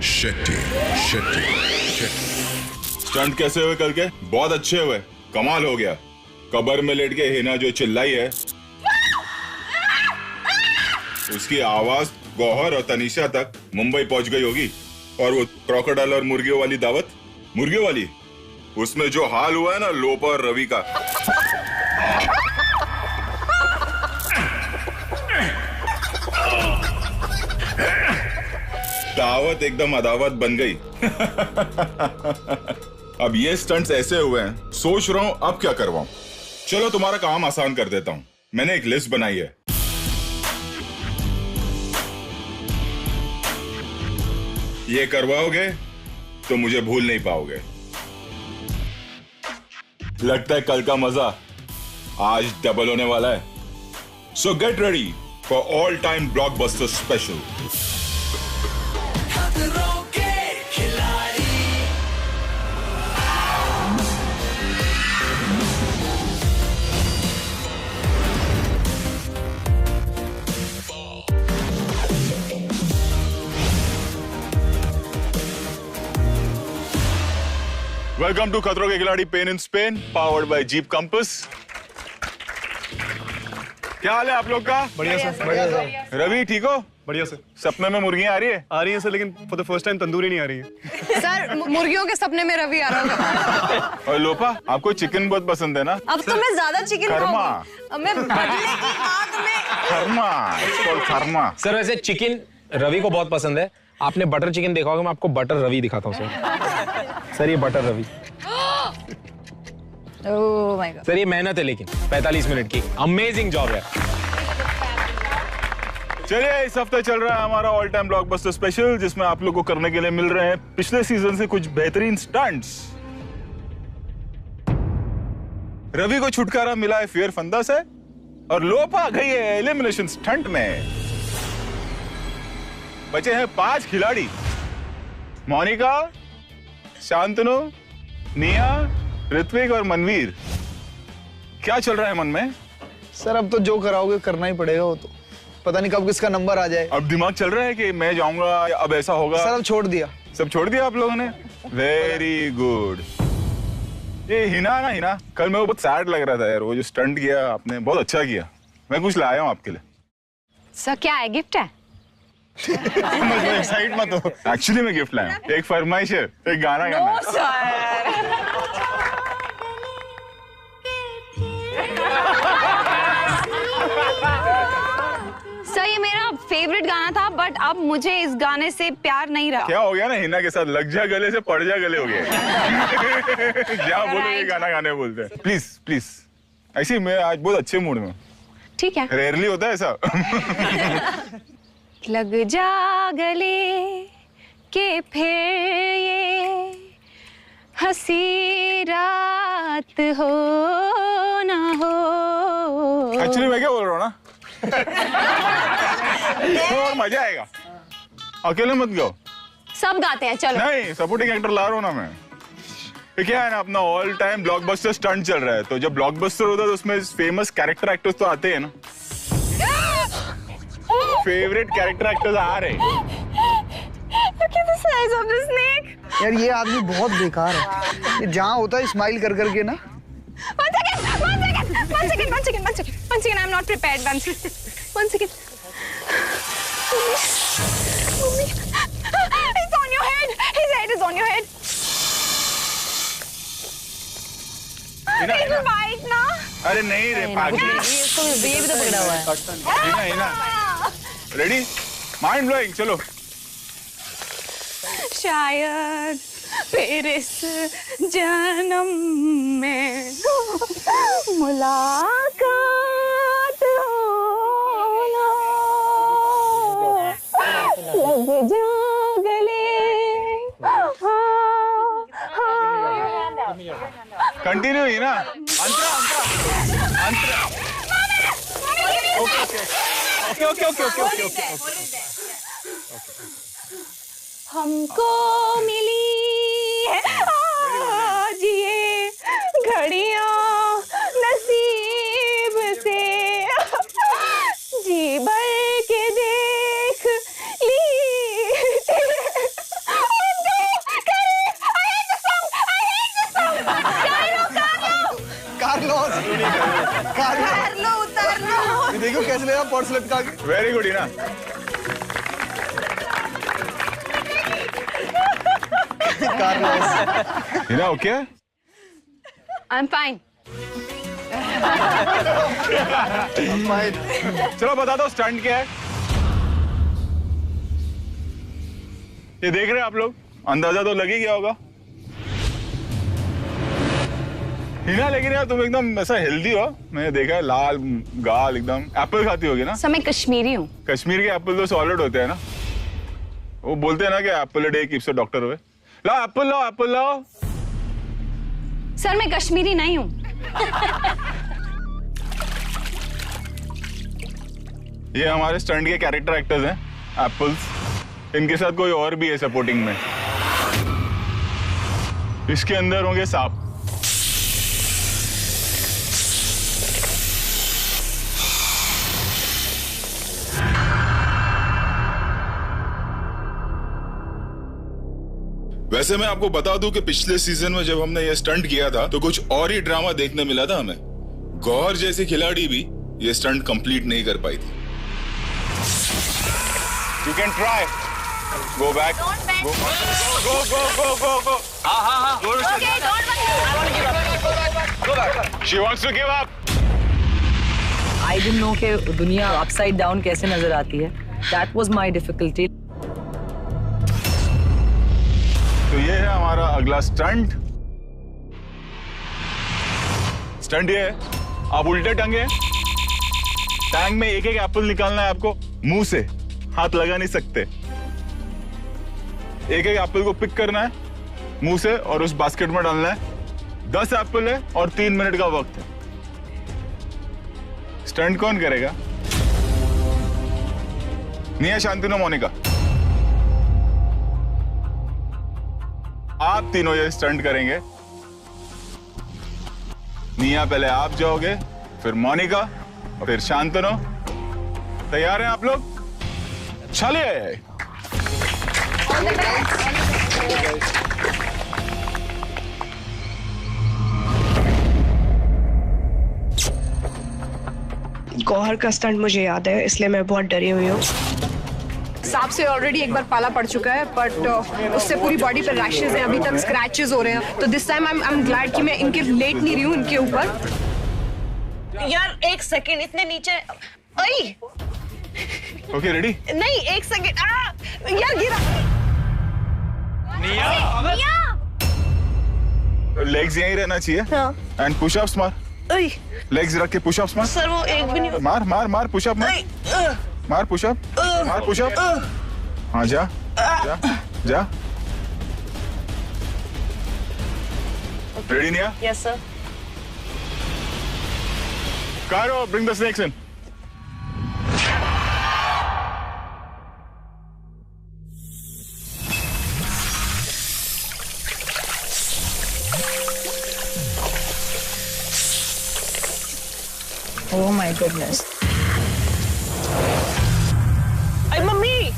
Shetty Shetty stunt कैसे हुए कल के? बहुत अच्छे हुए, कमाल हो गया। कब्र में लेट के हिना जो चिल्लाई है, उसकी आवाज गौहर और तनीषा तक मुंबई पहुंच गई होगी। और वो क्रोकोडाइल और मुर्गियों वाली दावत, मुर्गियों वाली, उसमें जो हाल हुआ है ना लोपा और रवि का, दावत एकदम अदावत बन गई। अब ये स्टंट्स ऐसे हुए हैं, सोच रहा हूं अब क्या करवाऊं। चलो तुम्हारा काम आसान कर देता हूं। मैंने एक लिस्ट बनाई है। ये करवाओगे तो मुझे भूल नहीं पाओगे। लगता है कल का मजा आज डबल होने वाला है। So get ready for all time blockbuster special. Welcome to Khatron के Khiladi pain in Spain, powered by Jeep Compass. क्या हाल है आप लोग का? बढ़िया सर, बढ़िया सर। रवि ठीक हो? बढ़िया सर। सपने में मुर्गियां आ रही है? आ रही हैं सर, लेकिन for the first time tandoori नहीं आ रही है। सर मुर्गियों के सपने में रवि आ रहा होगा। और लोपा, आपको चिकन बहुत पसंद है ना? अब तो मैं ज्यादा चिकन खरमा। खाऊंगी। मैं बदले की आग में। खरमा, खरमा। सर वैसे चिकन रवि को बहुत पसंद है। आपने बटर चिकन देखा होगा, मैं आपको बटर रवि दिखाता हूँ सर। सर ये butter Ravi. Oh my god. Sir ये मेहनत है, लेकिन 45 मिनट की अमेजिंग जॉब है। चलिए, इस हफ्ते चल रहा है हमारा ऑल टाइम ब्लॉकबस्टर स्पेशल, जिसमें आप लोग को करने के लिए मिल रहे हैं पिछले सीजन से कुछ बेहतरीन स्टंट्स। रवि को छुटकारा मिला है फियर फंदा से, और लोपा गई है एलिमिनेशन स्टंट में। बचे हैं 5 खिलाड़ी, मोनिका, शांतनु, निया, ऋत्विक और मनवीर। क्या चल रहा है मन में? सर अब तो जो कराओगे करना ही पड़ेगा। वो तो पता नहीं कब किसका नंबर आ जाए। अब दिमाग चल रहा है कि मैं जाऊंगा, अब ऐसा होगा। सर अब छोड़ दिया। सब छोड़ दिया आप लोगों ने? Very good. ये हिना ना, हिना कल मैं वो बहुत सैड लग रहा था यार। वो जो स्टंट किया आपने, बहुत अच्छा किया। मैं कुछ लाया हूँ आपके लिए। सर क्या है? गिफ्ट है? एक्साइट मत हो। एक्चुअली मैं गिफ्ट लाया हूँ। एक फरमाइश है, एक गाना गाना है। सर सर ये मेरा फेवरेट गाना था, बट अब मुझे इस गाने से प्यार नहीं रहा। क्या हो गया ना हिना के साथ? लग जा गले से पड़ जा गले हो गए। जहाँ बोलो ये गाना गाने बोलते हैं। प्लीज प्लीज, ऐसे मैं आज बहुत अच्छे मूड में। ठीक है। रेयरली होता है ऐसा। लग जा गले के फिर ये हंसी रात हो ना हो। एक्चुअली मैं क्या बोल रहा हूँ ना, और मजा आएगा। अकेले मत गाओ। सब गाते हैं, चलो। नहीं, सपोर्टिंग एक्टर ला रहा हूँ ना मैं। ये क्या है ना, अपना ऑल टाइम ब्लॉकबस्टर स्टंट चल रहा है, तो जब ब्लॉकबस्टर होता है तो उसमें फेमस कैरेक्टर एक्टर्स तो आते हैं ना। फेवरेट कैरेक्टर एक्टर्स आ रहे हैं। Look at the size of this snake. यार ये आदमी बहुत बेकार है। ये जहाँ होता है स्माइल कर करके ना। One second. I'm not prepared. One second. Mummy. It's on your head. His head is on your head. It's a bite ना? अरे नहीं रे पागल। ये भी तो पकड़ा हुआ है। हिना, रेडी? माइंड ब्लोइंग, चलो। शायद फिर इस जन्म में मुलाकात होना। लग जा गले। कंटिन्यू ही ना। अंतरा। ओके। हमको मिली है आज ये घड़ियां नसीब से, जी भर के देख ली उतार लो उतार लो। ये देखो कैसे लेगा पर्स लटका के। Very good Hina. Carlos. Hina okay? I am fine. चलो बता दो स्टंट क्या है? ये देख रहे हैं आप लोग, अंदाजा तो लग ही गया होगा। हिना लेकिन यार तुम एकदम ऐसा हेल्दी हो, मैंने देखा है, लाल गाल एकदम। एप्पल खाती होगी ना? सर मैं कश्मीरी हूँ। कश्मीर के एप्पल तो सॉलिड होते हैं ना, वो बोलते हैं ना कि Apple day keeps a doctor हुए। लाओ एप्पल लाओ, एप्पल लाओ। सर मैं कश्मीरी नहीं हूँ। ये हमारे स्टंट के कैरेक्टर एक्टर्स हैं, एप्पल्स। इनके साथ कोई और भी है सपोर्टिंग में। इसके अंदर होंगे सांप। वैसे मैं आपको बता दूं कि पिछले सीजन में जब हमने ये स्टंट किया था तो कुछ और ही ड्रामा देखने मिला था हमें। गौहर जैसी खिलाड़ी भी ये स्टंट कंप्लीट नहीं कर पाई थी। You can try, go back, go go go go go go. हाँ she wants to give up. I didn't know कि दुनिया अपसाइड डाउन कैसे नजर आती है। That was my difficulty. तो ये है हमारा अगला स्टंट। स्टंट ये है, आप उल्टे टंगे, टैंक में एक एक एप्पल निकालना है आपको, मुंह से, हाथ लगा नहीं सकते। एक एक एप्पल को पिक करना है मुंह से और उस बास्केट में डालना है। 10 एप्पल है और 3 मिनट का वक्त है। स्टंट कौन करेगा? निया, शांतिनो, मोनिका। आप तीनों ये स्टंट करेंगे। निया पहले आप जाओगे, फिर मोनिका, फिर शांतनु। तैयार हैं आप लोग? चलिए। गौहर का स्टंट मुझे याद है, इसलिए मैं बहुत डरी हुई हूँ। सांप से ऑलरेडी एक बार पाला पड़ चुका है, बट उससे पूरी बॉडी पर रैशेस हैं, अभी तक स्क्रैचेस हो रहे हैं। तो this time I am glad कि मैं इनके लेट नहीं रही हूँ इनके ऊपर। यार एक सेकंड, इतने नीचे। Okay ready? नहीं एक सेकंड, यार गिरा। लेग्स यहीं रहना चाहिए। एंड पुशअप्स मार। लेग्स रख के पुशअप्स मार। सर वो एक भी नहीं। मार मार मार पुशअप मार। मार पुशअप, मार पुशअप। हाँ जा जा जा। रेडी निया? Yes sir. Cairo, bring the snakes in. Oh my goodness. Ay, mummy!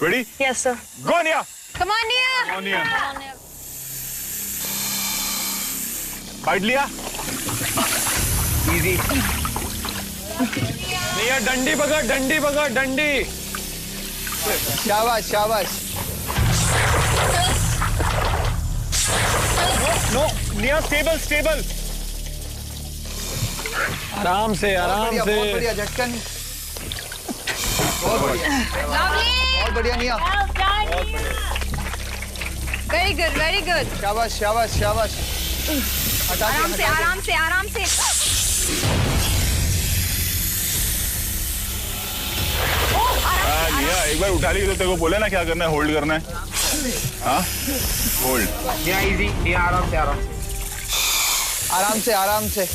Ready? Yes sir. Go Nia. Come on, Nia. Go Nia. Bite लिया? Easy. निया डंडी पकड़, डंडी पकड़, डंडी। शाबाश शाबाश। नो, निया स्टेबल, स्टेबल। आराम से, आराम से। बहुत बढ़िया, झटका नहीं। बहुत बढ़िया, बहुत बढ़िया निया। Very good, very good. शाबाश शाबाश शाबाश। आराम से, आराम से, आराम से। निया एक बार उठा ली तो तेरे को बोले ना क्या करना है, होल्ड करना है। हाँ होल्ड। निया इजी, निया आराम से, आराम से। आराम से आराम से।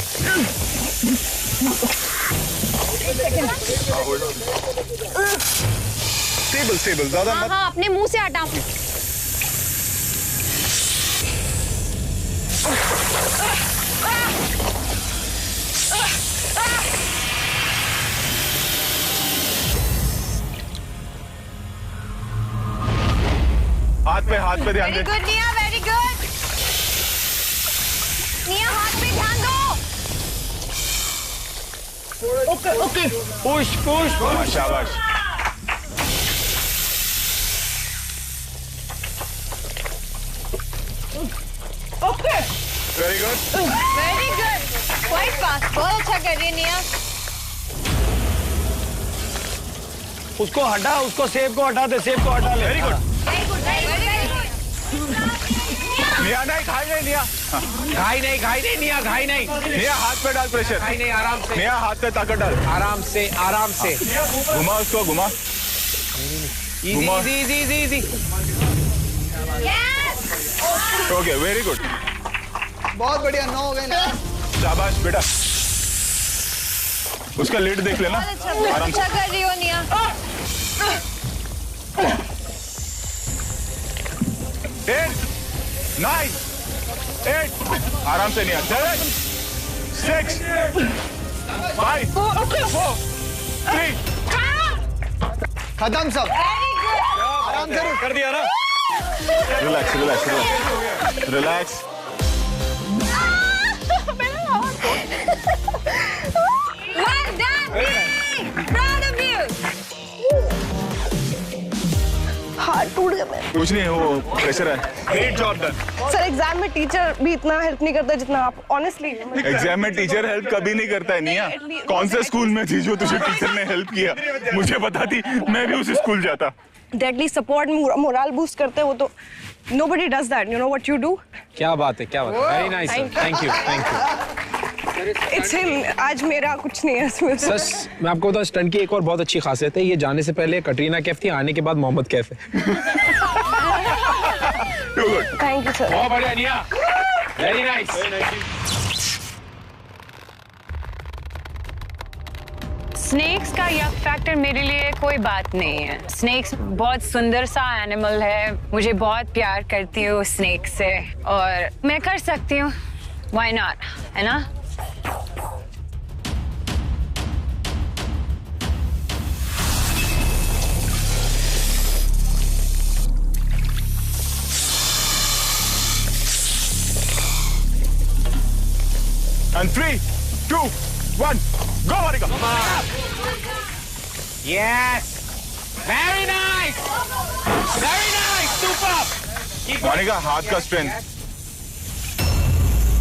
स्टेबल स्टेबल, ज्यादा मत। हाँ अपने मुंह से हटाओ। हाथ पे ध्यान दे। Very good Niya, very good. Niya हाथ पे ध्यान दो। Okay push push. शाबाश। Okay very good. Very good, quite fast, बहुत अच्छा कर रही है निया। उसको हटा, उसको सेब को हटा दे, सेब को हटा ले। Very good. Very good, very good. निया नहीं, घाई नहीं निया। घाई नहीं निया, घाई नहीं। निया हाथ पे डाल प्रेशर। घाई नहीं, आराम से। निया हाथ पे ताकत डाल। आराम से, आराम से। घुमा उसको, घुमा। इजी। Okay very good. बहुत बढ़िया, 9 हो गए ना। शाबाश बेटा। उसका लीड देख लेना। आराम से। अच्छा कर रही हो निया। 10 9 8 आराम से निया। 7 6 5 4 3 खत्म सब। आराम से कर दिया ना। Relax. Well done, me. Proud of you. हाथ टूट गया मेरा। कुछ नहीं, वो प्रेशर है। Great job done. Sir exam में टीचर भी इतना हेल्प नहीं करता जितना आप, ऑनेस्टली। एग्जाम में टीचर हेल्प कभी नहीं करता है निया। कौन से स्कूल में थी जो तुझे टीचर ने हेल्प किया? मुझे पता थी, मैं भी उस स्कूल जाता। एटलीस्ट सपोर्ट, मोरल बूस्ट करते हो तो nobody does that, you know what you do? क्या बात है, क्या बात है। Very nice, thank you. It's him. आज मेरा कुछ नहीं है इसमें। सच मैं आपको बताऊं, स्टंट की एक और बहुत अच्छी खासियत है, ये जाने से पहले कटरीना कैफ थी, आने के बाद मोहम्मद कैफ है। Thank you sir. बहुत बढ़िया निया, वेरी नाइस। स्नेक्स का यक फैक्टर मेरे लिए कोई बात नहीं है। स्नेक्स बहुत सुंदर सा एनिमल है, मुझे बहुत प्यार करती हूँ स्नेक से, और मैं कर सकती हूँ, व्हाई नॉट, है ना? And 3 2 1 go Monica. Yes, very nice, super. Monica, हाथ का strength.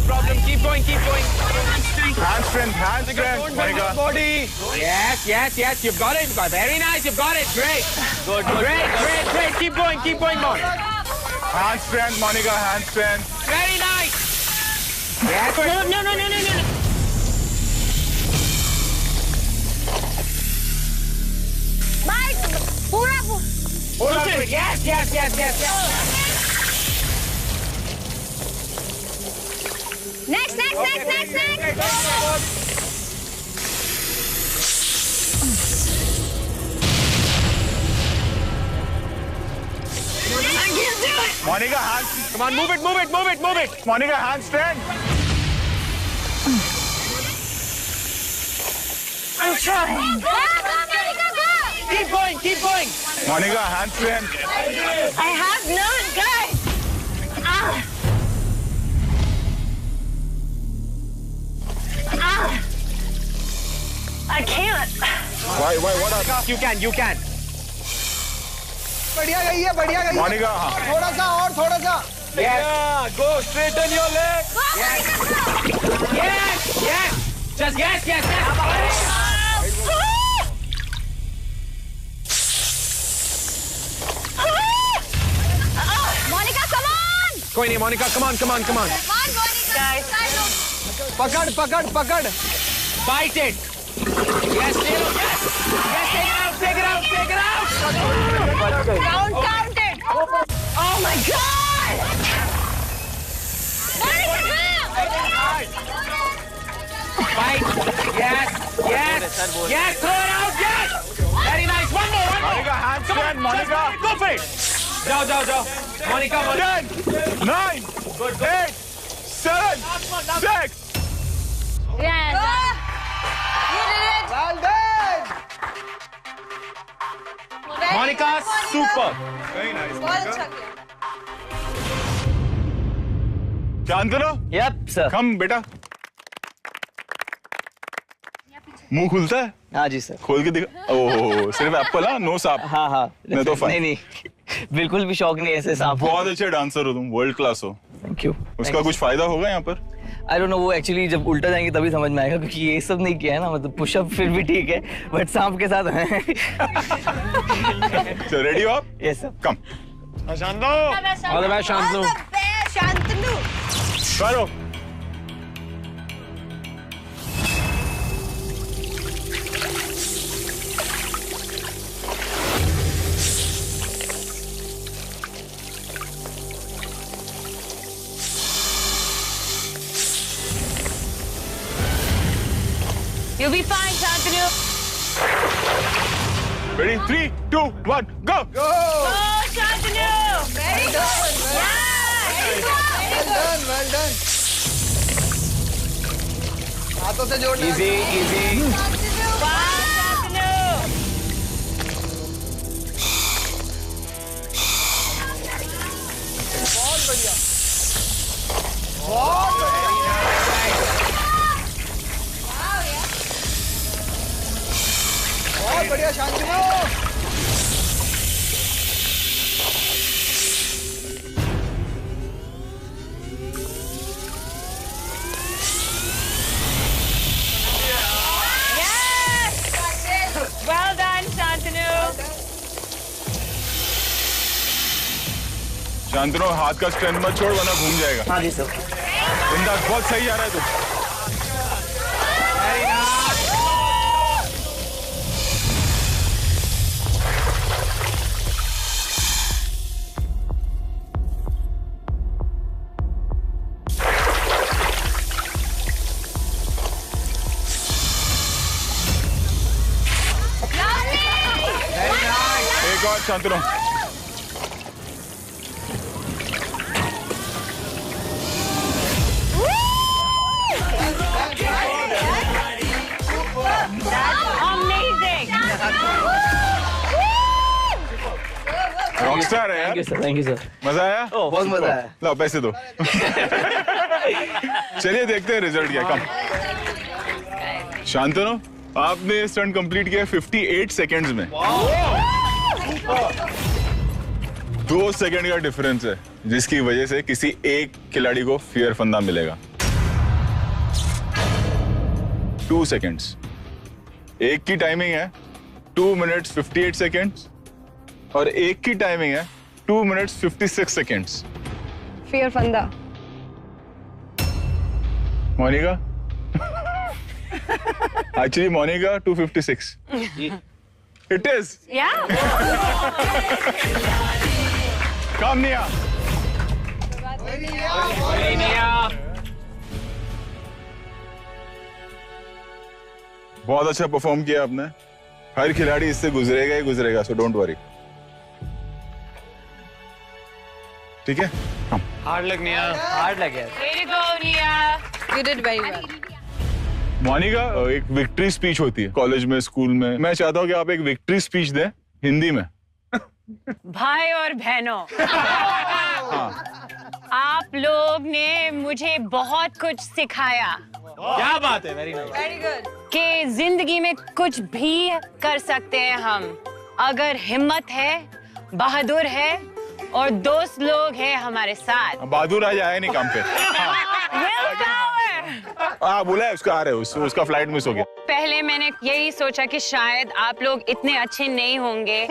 Problem, keep going. Hand strength, Monica. Body. Yes, you've got it. Very nice, you've got it. Great. Good. Great. Keep going more. Hand strength, Monica, hand strength. Very nice. Yes. No. Mike, पूरा Yes. next. Monica, hand. Come on, move it. Monica, hand strength. I'm trying. Keep going. Monica, hand strength. I have none, guys. I can't. Why? What happened? You can. बढ़िया गई है, बढ़िया गई है। Monica, हाँ। थोड़ा सा और, थोड़ा सा। Yeah, go straighten your leg. Yes. Just yes. Monica, come on. कोई नहीं, Monica, come on. Come on, Monica. पकड़। Fight it. Yes, Leo, yes. Yes, take it out. Count it. Oh my God! Fight. Yes, throw it out, yes. Very nice, one more. Monica, hand strength, Monica. Go for it. जाओ. Monica. 10 9 8 7 6 Yes. You did it. Well done. Monica, super. Very nice, बहुत Monica. अच्छा किया। Shantanu, yup sir. कम बेटा। मुंह खुलता है? हाँ जी sir. खोल के दिखा। ओह, सिर्फ एप्पल? हाँ, नो सांप। हाँ मैं तो नहीं नहीं, बिल्कुल भी शौक नहीं ऐसे सांप। बहुत अच्छे डांसर हो तुम, वर्ल्ड क्लास हो। Thank you. उसका कुछ फायदा होगा यहाँ पर? आई डोंट नो, वो एक्चुअली जब उल्टा जाएंगे तभी समझ में आएगा, क्योंकि ये सब नहीं किया है ना, मतलब पुशअप फिर भी ठीक है, बट सांप के साथ है। तो रेडी हो आप? Yes sir. कम। शांतनु। करो। You'll be fine, Shantanu. Ready? 3, 2, 1, go! Go, Shantanu! Very good. Well done. हाथों से जोड़ना। Easy, easy. Shantanu! बहुत बढ़िया। बहुत बढ़िया। बहुत बढ़िया Shantanu. Well done, Shantanu. Shantanu, हाथ का स्ट्रेंथ मत छोड़ वरना घूम जाएगा। हाँ जी सर। बिंदास, बहुत सही जा रहा है तू। एक और शांतनु। Amazing. रॉकस्टार है यार। Thank you sir, thank you sir. मजा आया? बहुत मजा आया। लो पैसे दो। चलिए देखते हैं रिजल्ट क्या। कम। शांतनु, आपने स्टंट कंप्लीट किया 58 सेकेंड्स में। 2 सेकेंड का डिफरेंस है, जिसकी वजह से किसी एक खिलाड़ी को फेयर फंदा मिलेगा। 2 सेकेंड्स। एक की टाइमिंग है 2 मिनट्स 58 सेकेंड्स और एक की टाइमिंग है 2 मिनट्स 56 सेकेंड्स। फेयर फंदा। Monika? Actually, Monica, 256. It is. Yeah. Come, Nia. बहुत अच्छा परफॉर्म किया आपने। हर खिलाड़ी इससे गुजरेगा ही गुजरेगा, सो डोंट वरी। ठीक है? हम। हार्ड लग गया। हार्ड लग गया। Way to go, Nia. You did very well. Monika, एक विक्ट्री स्पीच होती है कॉलेज में, स्कूल में। मैं चाहता हूँ कि आप एक विक्ट्री स्पीच दें हिंदी में। भाई और बहनों, आप लोग ने मुझे बहुत कुछ सिखाया। क्या बात है, वेरी नाइस। Very good. कि जिंदगी में कुछ भी कर सकते हैं हम, अगर हिम्मत है, बहादुर है और दोस्त लोग हैं हमारे साथ। बहादुर आज आया नहीं काम पे। हाँ बोला है उसका, आ रहे हो, उसका फ्लाइट मिस हो गया। पहले मैंने यही सोचा कि शायद आप लोग इतने अच्छे नहीं होंगे।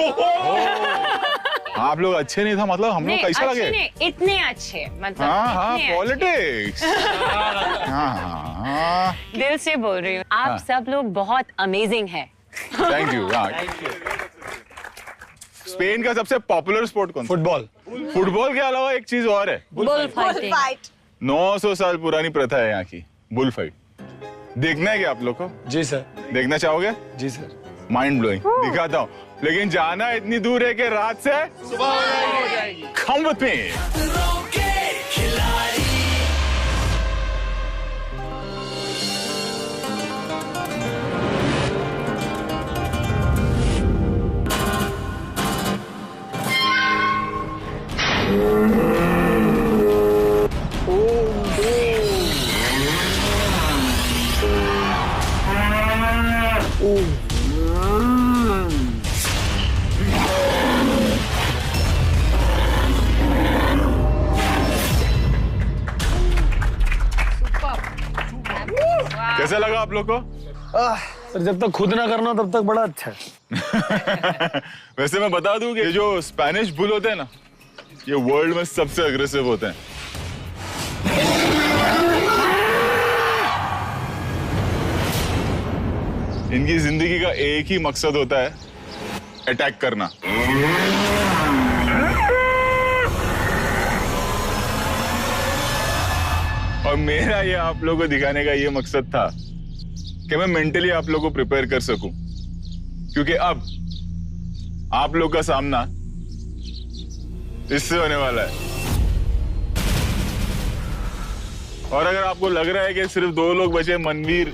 आप लोग अच्छे नहीं था मतलब हम लोग कैसा लगे? नहीं, इतने अच्छे मतलब। हाँ इतने पॉलिटिक्स। हाँ दिल से बोल रही हूँ, आप सब लोग बहुत अमेजिंग हैं। Thank you. स्पेन का सबसे पॉपुलर स्पोर्ट कौन? फुटबॉल। फुटबॉल के अलावा एक चीज और है, बुल फाइटिंग। 900 साल पुरानी प्रथा है यहाँ की, बुल फाइट। देखना है क्या आप लोग को? जी सर। देखना चाहोगे? जी सर। माइंड ब्लोइंग, दिखाता हूँ, लेकिन जाना इतनी दूर है कि रात से सुबह हो जाएगी। Come with me. लगा आप लोग को? सर जब तक खुद ना करना तब तक बड़ा अच्छा है। वैसे मैं बता दूं कि जो स्पेनिश बुल होते हैं ना, ये वर्ल्ड में सबसे अग्रेसिव होते हैं। इनकी जिंदगी का एक ही मकसद होता है, अटैक करना। और मेरा ये आप लोगों को दिखाने का ये मकसद था कि मैं मेंटली आप लोगों को प्रिपेयर कर सकूं, क्योंकि अब आप लोग का सामना इससे होने वाला है। और अगर आपको लग रहा है कि सिर्फ 2 लोग बचे, मनवीर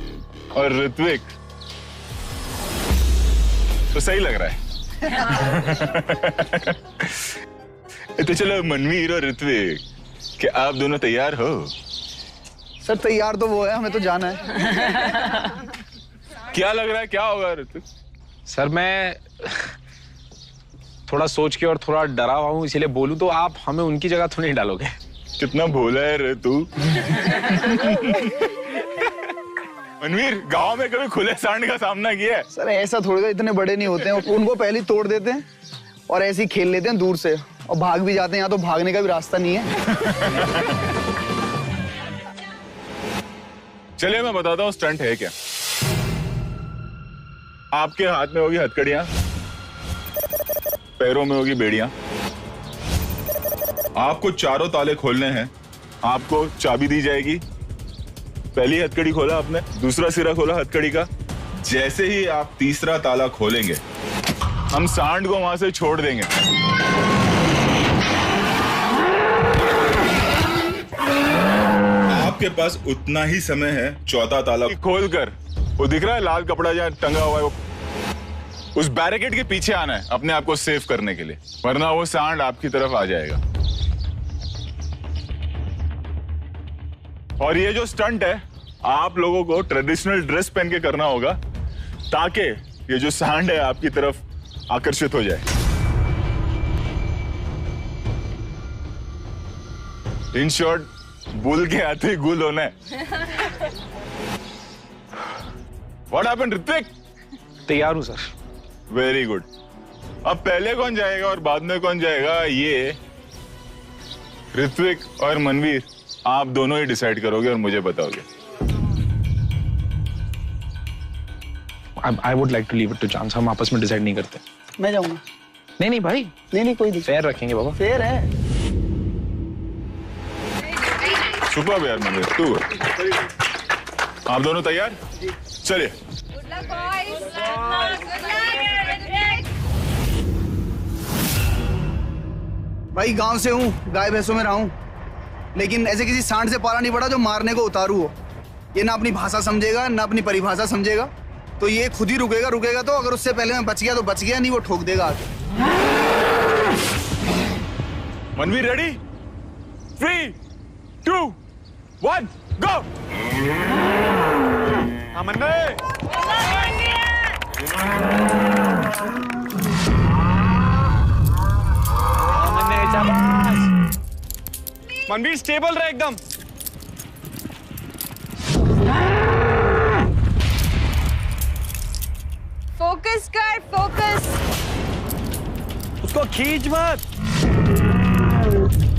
और ऋत्विक, तो सही लग रहा है। तो चलो मनवीर और ऋत्विक, क्या आप दोनों तैयार हो? सर तैयार तो वो है, हमें तो जाना है। क्या लग रहा है, क्या होगा ऋत्विक? सर मैं थोड़ा सोच के और थोड़ा डरा हुआ हूँ, इसीलिए बोलूं तो आप हमें उनकी जगह तो नहीं डालोगे? कितना भोला है रे तू। मनवीर, गांव में कभी खुले सांड का सामना किया है? सर ऐसा थोड़ी ना, इतने बड़े नहीं होते हैं। उनको पहले ही तोड़ देते हैं और ऐसे ही खेल लेते हैं दूर से, और भाग भी जाते हैं। यहाँ तो भागने का भी रास्ता नहीं है। चलिए मैं बताता हूँ स्टंट है क्या। आपके हाथ में होगी हथकड़ियां, पैरों में होगी बेड़ियां। आपको चारों ताले खोलने हैं। आपको चाबी दी जाएगी। पहली हथकड़ी खोला आपने, दूसरा सिरा खोला हथकड़ी का। जैसे ही आप तीसरा ताला खोलेंगे, हम सांड को वहां से छोड़ देंगे। आपके पास उतना ही समय है चौथा ताला खोलकर, वो दिख रहा है लाल कपड़ा जहां टंगा हुआ है, उस बैरिकेड के पीछे आना है अपने आप को सेव करने के लिए, वरना वो सांड आपकी तरफ आ जाएगा। और ये जो स्टंट है, आप लोगों को ट्रेडिशनल ड्रेस पहन के करना होगा, ताकि ये जो सांड है आपकी तरफ आकर्षित हो जाए। इन शॉर्ट, बुल के आते ही गुल होना है। What happened, Ritwik? तैयार हूं सर। Very good. अब पहले कौन जाएगा और बाद में कौन जाएगा, ये ऋत्विक और मनवीर आप दोनों ही डिसाइड करोगे और मुझे बताओगे। I would like to leave it to chance। हम आपस में डिसाइड नहीं करते। मैं जाऊंगा। नहीं भाई, नहीं कोई नहीं। फेयर रखेंगे बाबा। फेयर है। सुपर यार मनवीर, तू आप दोनों तैयार? चलिए। भाई गांव से हूँ, गाय भैंसों में रहा हूँ, लेकिन ऐसे किसी सांड से पाला नहीं पड़ा जो मारने को उतारू हो। ये ना अपनी भाषा समझेगा ना अपनी परिभाषा समझेगा, तो ये खुद ही रुकेगा तो अगर उससे पहले मैं बच गया तो बच गया, नहीं वो ठोक देगा आगे। मनवीर रेडी? 3, 2, 1, गो! मनवीर स्टेबल रहे एकदम। फोकस कर, फोकस। उसको खींच मत,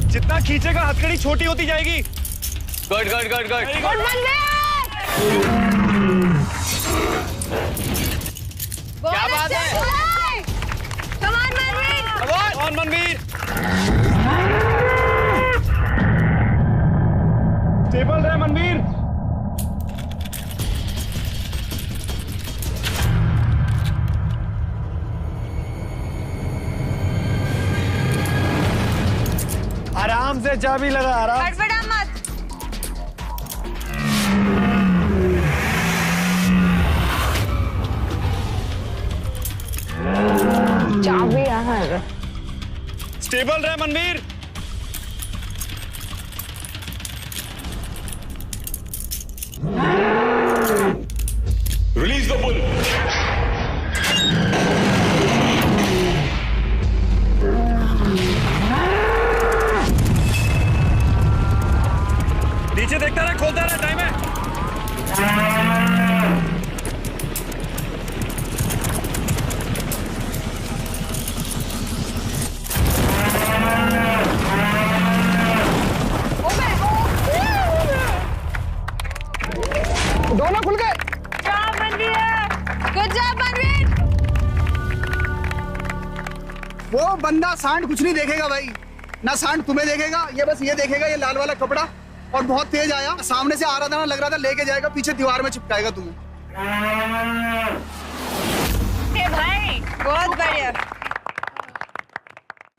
जितना खींचेगा हथकड़ी छोटी होती जाएगी। गुड। क्या बात है? Come on, Manveer. Come on, Manveer. Stable रहे मनवीर। आराम से चाबी लगा, आराम। गड़बड़ा मत। चाबी यहाँ है। स्टेबल रहे मनवीर। Release the bull. नीचे देखता रहे, खोलता रहे, टाइम है। बंदा सांड कुछ नहीं देखेगा भाई, ना सांड तुम्हें देखेगा, ये बस ये देखेगा, ये लाल वाला कपड़ा, और बहुत तेज आया, सामने से आ रहा था ना, लग रहा था लेके जाएगा, पीछे दीवार में चिपकाएगा तुम्हें। भाई बहुत बढ़िया।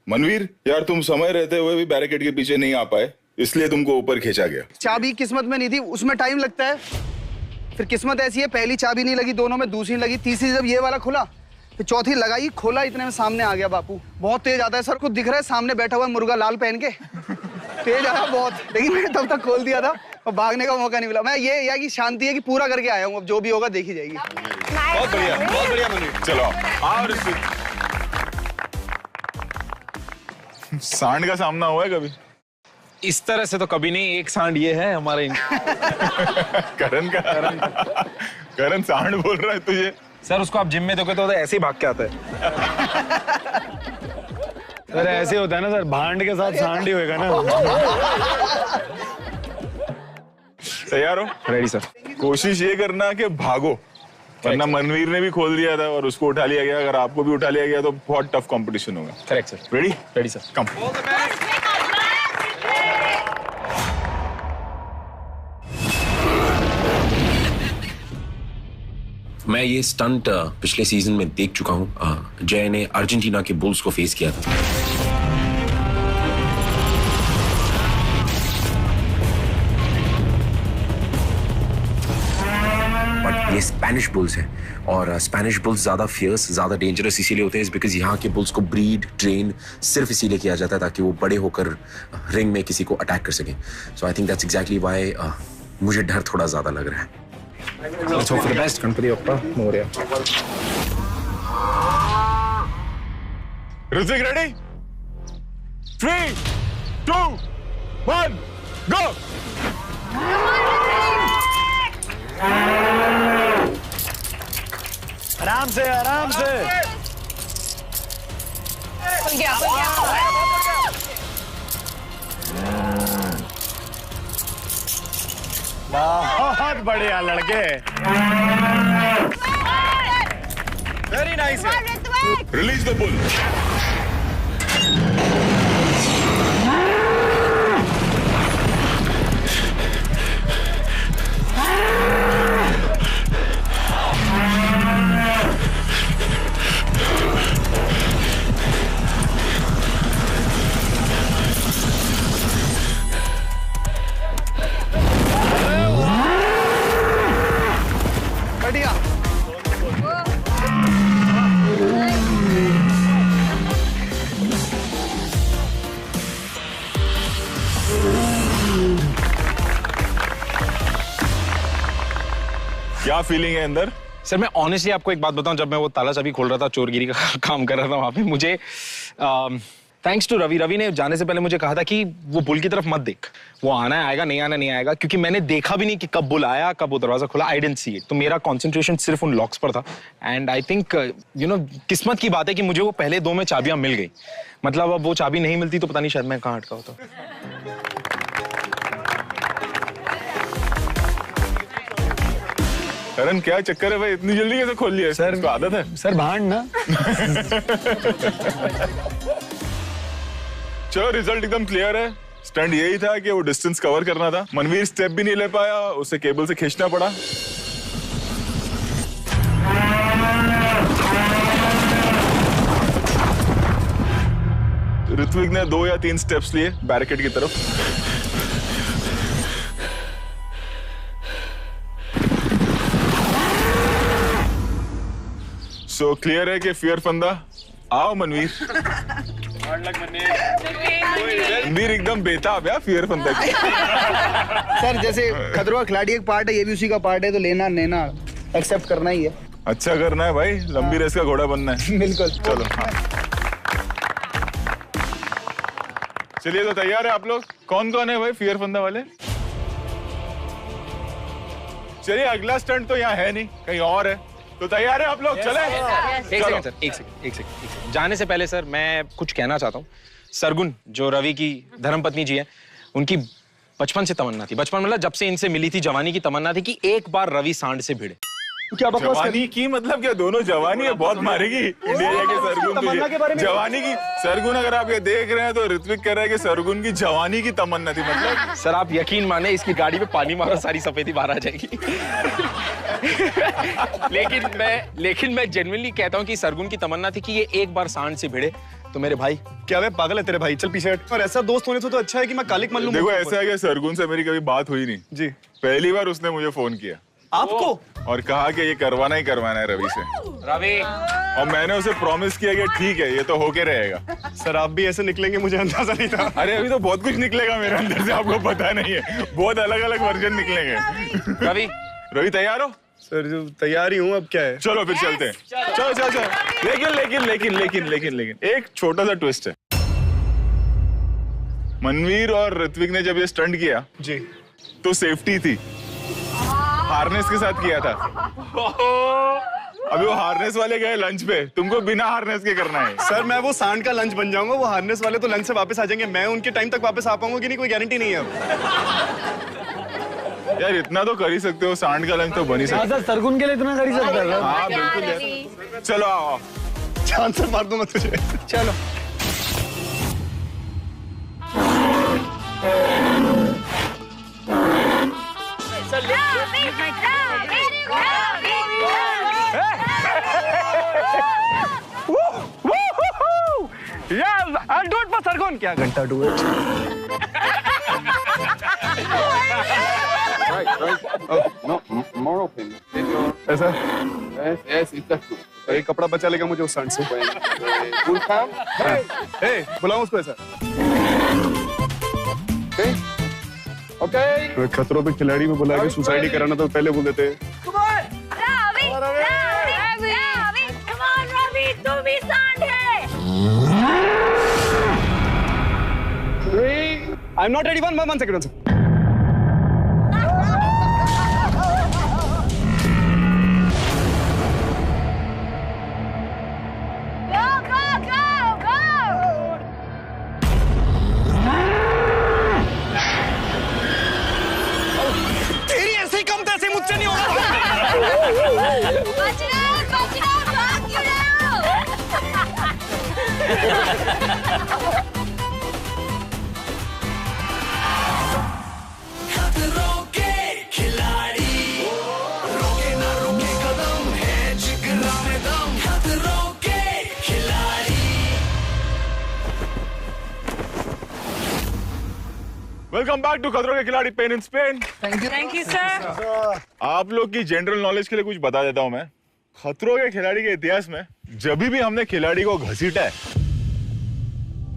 मनवीर यार, तुम समय रहते हुए भी बैरिकेड के पीछे नहीं आ पाए, इसलिए तुमको ऊपर खींचा गया। चाबी किस्मत में नहीं थी, उसमें टाइम लगता है, फिर किस्मत ऐसी है, पहली चाबी नहीं लगी, दोनों में दूसरी लगी, तीसरी जब ये वाला खुला, फिर चौथी लगाई, खोला, इतने में सामने आ गया बापू। बहुत तेज आता है सर, कुछ दिख रहा है सामने बैठा हुआ मुर्गा लाल पहन के, तेज आया बहुत, लेकिन मैंने तब तक खोल दिया था और भागने का मौका नहीं मिला। मैं ये या कि शांति है कि पूरा करके आया हूँ, अब जो भी होगा देखी जाएगी। बहुत बढ़िया मनवीर। चलो और सांड का सामना हुआ है कभी? इस तरह से तो कभी नहीं। एक सांड ये है हमारे करण का। करण सांड बोल रहा है तुझे? सर उसको आप जिम में देखो तो ऐसे ही भाग के आता है। सर ऐसे होता है ना सर, भांड के साथ सांड ही होएगा ना। तैयार हो? Ready sir. कोशिश ये करना कि भागो, वरना मनवीर ने भी खोल दिया था और उसको उठा लिया गया, अगर आपको भी उठा लिया गया तो बहुत टफ कंपटीशन होगा। Correct sir. Ready? Ready sir. Come. मैं ये स्टंट पिछले सीजन में देख चुका हूँ। जय ने अर्जेंटीना के बुल्स को फेस किया था। बट ये स्पेनिश बुल्स है, और स्पेनिश बुल्स ज्यादा फियर्स, ज्यादा डेंजरस इसीलिए होते हैं बिकॉज यहाँ के बुल्स को ब्रीड ट्रेन सिर्फ इसीलिए किया जाता है ताकि वो बड़े होकर रिंग में किसी को अटैक कर सकें। So I think that's exactly why मुझे डर थोड़ा ज्यादा लग रहा है। Let's hope for the best. Ganpati Bappa Moria. Hrithik ready? 3, 2, 1, go! आराम से आराम से। खुल गया। बहुत बढ़िया लड़के। Very nice. Release the bull. बढ़िया। क्या फीलिंग है अंदर? सर मैं ऑनेस्टली आपको एक बात बताऊं, जब मैं वो ताला चाबी खोल रहा था, चोरगिरी का काम कर रहा था वहां पे, मुझे थैंक्स टू रवि ने जाने से पहले मुझे कहा था कि वो बुल की तरफ मत देख, वो आना है आएगा, नहीं आना नहीं आएगा, क्योंकि मैंने देखा भी नहीं कि कब बुल आया, कब वो दरवाजा खुला। I didn't see it. तो मेरा कंसंट्रेशन सिर्फ उन लॉक्स पर था। And I think you know किस्मत की बात है कि मुझे वो पहले 2 में चाबियां मिल गई। मतलब अब वो चाबी नहीं मिलती तो पता नहीं शायद मैं कहाँ अटका होता। करण क्या चक्कर है भाई, इतनी जल्दी कैसे खोल लिया? सर इसको आदत है सर, भांड ना। चलो रिजल्ट एकदम क्लियर है। स्टंट यही था कि वो डिस्टेंस कवर करना था। मनवीर स्टेप भी नहीं ले पाया, उसे केबल से खींचना पड़ा। ऋत्विक ने 2 या 3 स्टेप्स लिए बैरिकेड की तरफ। सो क्लियर है कि फियर फंदा। आओ मनवीर। मनवीर एकदम बेताब है फियर फंदा की। सर जैसे खतरों का खिलाड़ी एक पार्ट है, ये भी उसी का पार्ट है, तो लेना लेना एक्सेप्ट करना ही है। अच्छा करना है भाई, लंबी रेस का घोड़ा बनना है। बिल्कुल। चलो हाँ। चलिए तो तैयार है आप लोग? कौन कौन है भाई फियर फंदा वाले? चलिए अगला स्टंट तो यहाँ है नहीं, कहीं और है, तो तैयार है आप लोग? चले। एक सेकंड सर, एक सेकंड। जाने से पहले सर मैं कुछ कहना चाहता हूँ। सरगुन जो रवि की धर्मपत्नी जी है, उनकी बचपन से तमन्ना थी, बचपन मतलब जब से इनसे मिली थी, जवानी की तमन्ना थी कि एक बार रवि सांड से भिड़े। क्या बकवास जवानी की मतलब क्या? दोनों जवानी है, बहुत मारेगी इंडिया जाके सरगुन तमन्ना के बारे में जवानी की। सरगुन अगर आप ये देख रहे हैं तो ऋत्विक कह रहा है कि सरगुन की जवानी की तमन्ना थी। मतलब सर आप यकीन माने इसकी गाड़ी पे पानी मारो सारी सफेदी बाहर आ जाएगी। लेकिन मैं जेन्युइनली कहता हूँ कि सरगुन की तमन्ना थी कि ये एक बार सांड से भिड़े। तो मेरे भाई क्या वे पागल है तेरे भाई? चल पीछे हट। और ऐसा दोस्त होने से तो अच्छा है कि मैं कालिक मान लूं। देखो ऐसा है कि सरगुन से मेरी कभी बात हुई नहीं जी। पहली बार उसने मुझे फोन किया आपको और कहा कि ये करवाना ही करवाना है रवि से। रवि और मैंने उसे प्रॉमिस किया कि ठीक है ये तो होके रहेगा। सर आप भी ऐसे निकलेंगे मुझे अंदाजा नहीं था। अरे अभी तो बहुत कुछ निकलेगा मेरे अंदर से, आपको पता नहीं है। बहुत अलग अलग वर्जन निकलेंगे। रवि तैयार हो? सर जो तैयार ही हूँ, अब क्या है? चलो फिर चलते हैं। चलो लेकिन एक छोटा सा ट्विस्ट है। मनवीर और ऋत्विक ने जब ये स्टंट किया जी तो सेफ्टी थी, हार्नेस के साथ किया था। अभी वो हार्नेस वाले गए लंच पे, तुमको बिना हार्नेस के करना है। सर मैं वो सांड का लंच बन जाऊंगा, वो हार्नेस वाले तो लंच से वापस आ जाएंगे। मैं उनके टाइम तक वापस आ पाऊंगा कि नहीं कोई गारंटी नहीं है अब। यार इतना तो कर ही सकते हो, सांड का लंच तो बन ही सकता है। सरगुन के लिए इतना कर ही सकता है। हाँ बिल्कुल यार। चलो आओ, चांद से मार दूं मैं तुझे। चलो Yes, I'll do it for Sargun. क्या घंटा do it? Right. Oh, no, moral thing. ऐसा? Yes, it's that good. एक कपड़ा बचा लेगा मुझे उस सांड से। Full time? Hey, बुलाऊं उसको ऐसा? Okay. खतरों पे खिलाड़ी में बुला के सुसाइड ही कराना तो पहले बोल देते। I'm not ready. One second. तेरी ऐसे ही कम तैसे मुझसे नहीं होगा। बच रहे हो, भाग क्यों रहे हो? वेलकम बैक टू खतरों के Khiladi pain in Spain. Thank you sir. आप लोग की जनरल नॉलेज के लिए कुछ बता देता हूं मैं। खतरों के खिलाड़ी के इतिहास में जब भी हमने खिलाड़ी को घसीटा है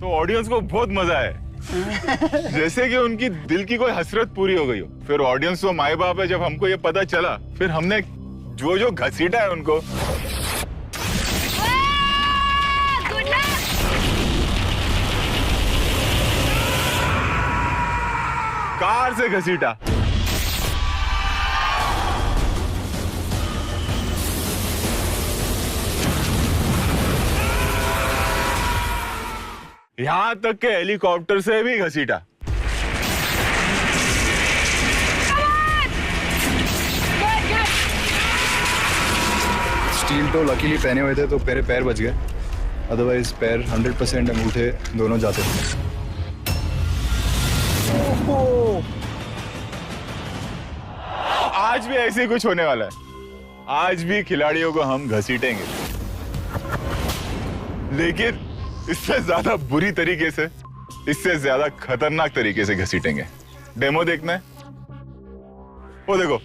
तो ऑडियंस को बहुत मजा है। जैसे कि उनकी दिल की कोई हसरत पूरी हो गई हो। फिर ऑडियंस तो माए बाप है, जब हमको ये पता चला फिर हमने जो घसीटा है उनको कार से घसीटा। यहां तक के हेलीकॉप्टर से भी घसीटा। स्टील तो लकीली पहने हुए थे तो मेरे पैर बच गए, अदरवाइज पैर 100% अंगूठे दोनों जाते थे। आज भी ऐसे ही कुछ होने वाला है। आज भी खिलाड़ियों को हम घसीटेंगे, लेकिन इससे ज्यादा बुरी तरीके से, इससे ज्यादा खतरनाक तरीके से घसीटेंगे। डेमो देखना है? वो देखो,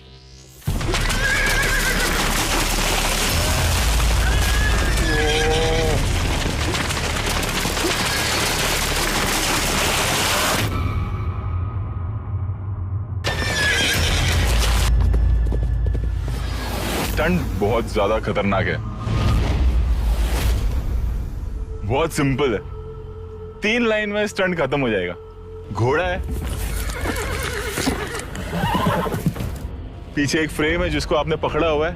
स्टंट बहुत ज्यादा खतरनाक है, बहुत सिंपल है। 3 लाइन में स्टंट खत्म हो जाएगा। घोड़ा है, पीछे एक फ्रेम है जिसको आपने पकड़ा हुआ है,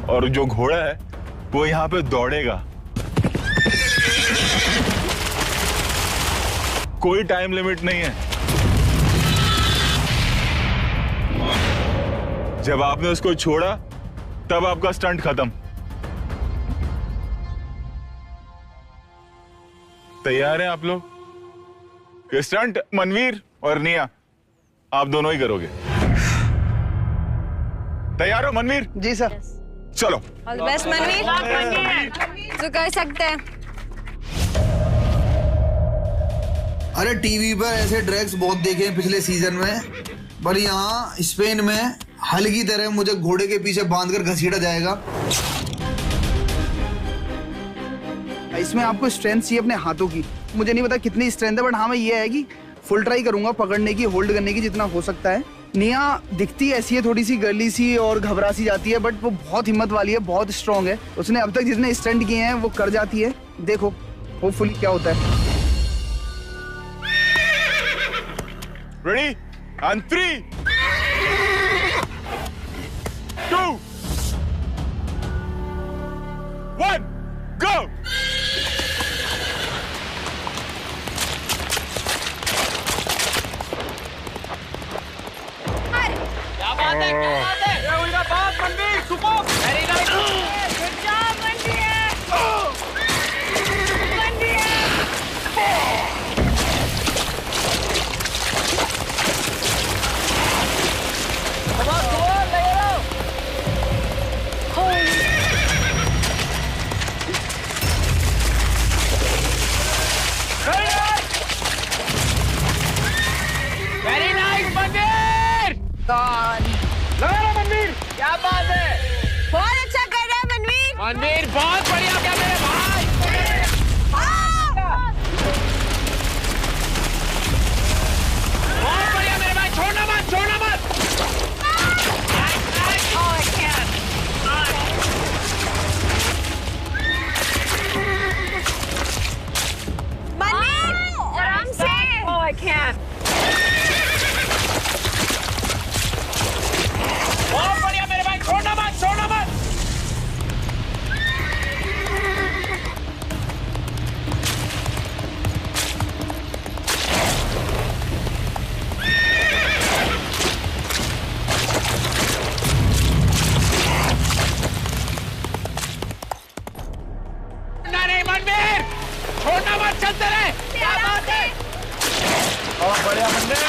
और जो घोड़ा है वो यहां पे दौड़ेगा। कोई टाइम लिमिट नहीं है। जब आपने उसको छोड़ा तब आपका स्टंट खत्म। तैयार हैं आप लोग? ये स्टंट मनवीर और निया आप दोनों ही करोगे। तैयार हो मनवीर? जी सर। चलो। All the best Manveer. तो कर सकते हैं। अरे टीवी पर ऐसे ड्रैग्स बहुत देखे हैं पिछले सीजन में, पर यहाँ स्पेन में हल की तरह मुझे घोड़े के पीछे बांधकर घसीटा जाएगा। इसमें आपको स्ट्रेंथ चाहिए अपने हाथों की। मुझे नहीं पता कितनी स्ट्रेंथ है, बट हाँ मैं ये है कि फुल ट्राई करूंगा पकड़ने की, होल्ड करने की जितना हो सकता है। निया दिखती ऐसी है, थोड़ी सी गर्ली सी और घबरा सी जाती है, बट वो बहुत हिम्मत वाली है, बहुत स्ट्रांग है। उसने अब तक जितने स्टंट किए हैं वो कर जाती है। देखो होपफुली क्या होता है। रेडी एंड 3 2 1 गो। मनवीर बहुत बढ़िया क्या मेरे भाई। बहुत बढ़िया मेरे भाई, छोड़ना मत, छोड़ना मत। मनवीर आराम से। Oh, I can't. बहुत बढ़िया मेरे भाई, छोड़ना मत, छोड़ना मत। नहीं मनवीर, छोड़ना मत, चलते रहे। क्या बात है? बहुत बढ़िया मनवीर।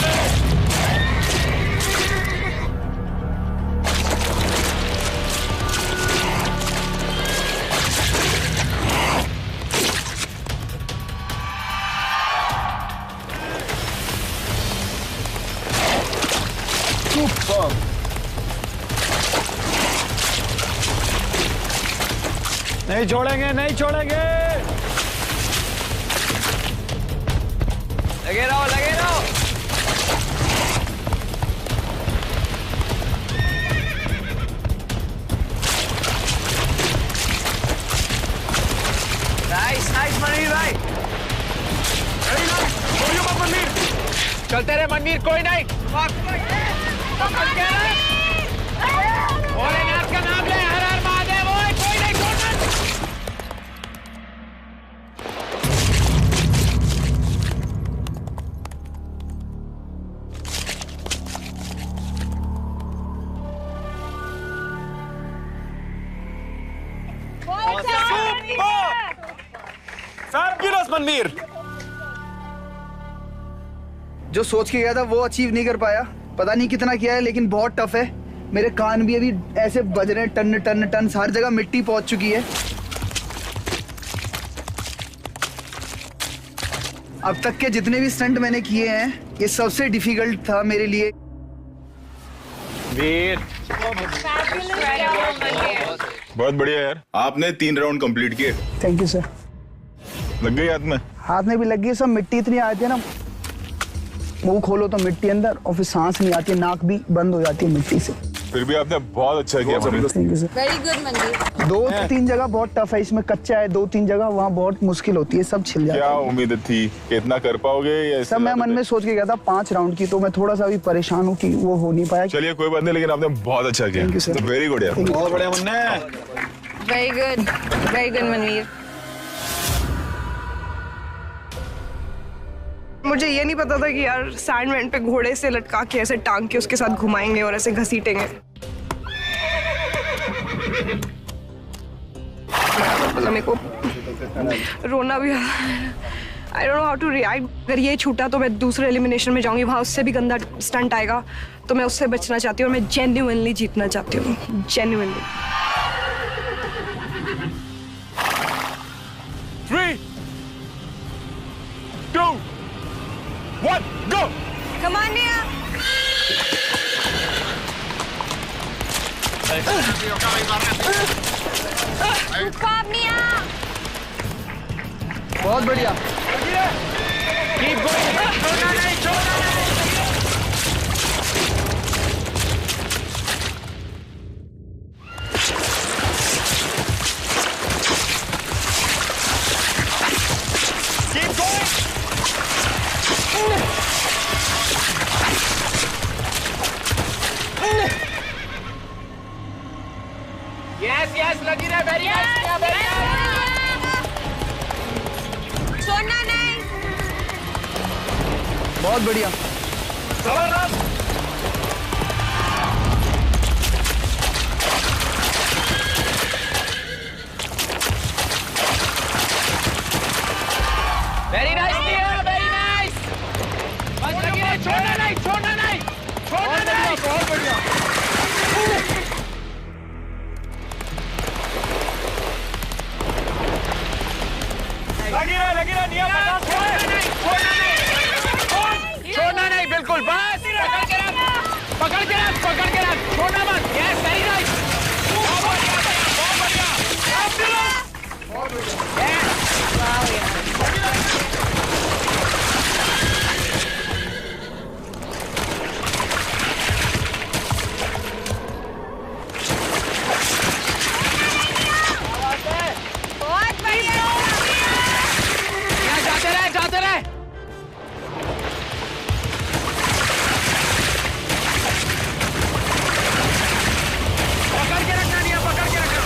नहीं छोड़ेंगे, नहीं छोड़ेंगे। लगे रहो, लगे रहो। नाइस नाइस मनवीर भाई। चलते रहे मनवीर, कोई नहीं। भोलेनाथ का नाम ले, हर हर महादेव। ओए कोई नहीं, छोड़ना। फैबुलस मनवीर। जो सोच के गया था वो अचीव नहीं कर पाया। पता नहीं कितना किया है, लेकिन बहुत टफ है। मेरे कान भी अभी ऐसे बज रहे हैं, टन टन टन, हर जगह मिट्टी पहुंच चुकी है। अब तक के जितने भी स्टंट मैंने किए हैं, ये सबसे डिफिकल्ट था मेरे लिए। वीर बहुत बढ़िया यार, आपने 3 राउंड कंप्लीट किए। Thank you sir. लग गई हाथ में? हाथ में भी लग गई। सब मिट्टी इतनी आती है ना, मुंह खोलो तो मिट्टी अंदर, और फिर सांस नहीं आती, नाक भी बंद हो जाती है मिट्टी से। फिर भी आपने बहुत अच्छा किया। Thank you sir. Very good Manveer. 2-3 जगह बहुत टफ है, इसमें कच्चा है। 2-3 जगह वहाँ बहुत मुश्किल होती है, सब छिल जाता है। क्या उम्मीद थी कि इतना कर पाओगे? या सब मैं मन में सोच के गया था 5 राउंड की, तो मैं थोड़ा सा भी परेशान हूँ कि वो हो नहीं पाया। चलिए कोई बात नहीं, लेकिन आपने बहुत अच्छा किया। Thank you sir. Very good यार, बहुत बढ़िया मुन्ने। Very good Manveer. मुझे ये नहीं पता था कि यार सैंडमैन पे घोड़े से लटका के ऐसे टांग के उसके साथ घुमाएंगे और ऐसे घसीटेंगे। मतलब मेरे को रोना भी I don't know how to react. अगर ये छूटा तो मैं दूसरे एलिमिनेशन में जाऊंगी, वहां उससे भी गंदा स्टंट आएगा, तो मैं उससे बचना चाहती हूँ और मैं जेन्युइनली जीतना चाहती हूँ, genuinely. 3, 2, 1, go! Come on, Nia. Stop, Nia. बहुत बढ़िया। Keep going. छोड़ना नहीं, छोड़ना नहीं। Keep going. Yes, yes, लगी रहे, very nice, Nia, very nice. छोड़ना नहीं। बहुत बढ़िया। जबरदस्त। Very nice, Nia, very nice. बस लगी रहे, छोड़ना नहीं, छोड़ना नहीं, छोड़ना नहीं। बहुत बढ़िया। लगी रहे, Nia, छोड़ना नहीं, बिल्कुल, बस पकड़ के रख, छोड़ना मत। यस, सही राइट। बहुत बढ़िया। बहुत बढ़िया। जाते रहे। पकड़ के रखना, Nia, पकड़ के रखना।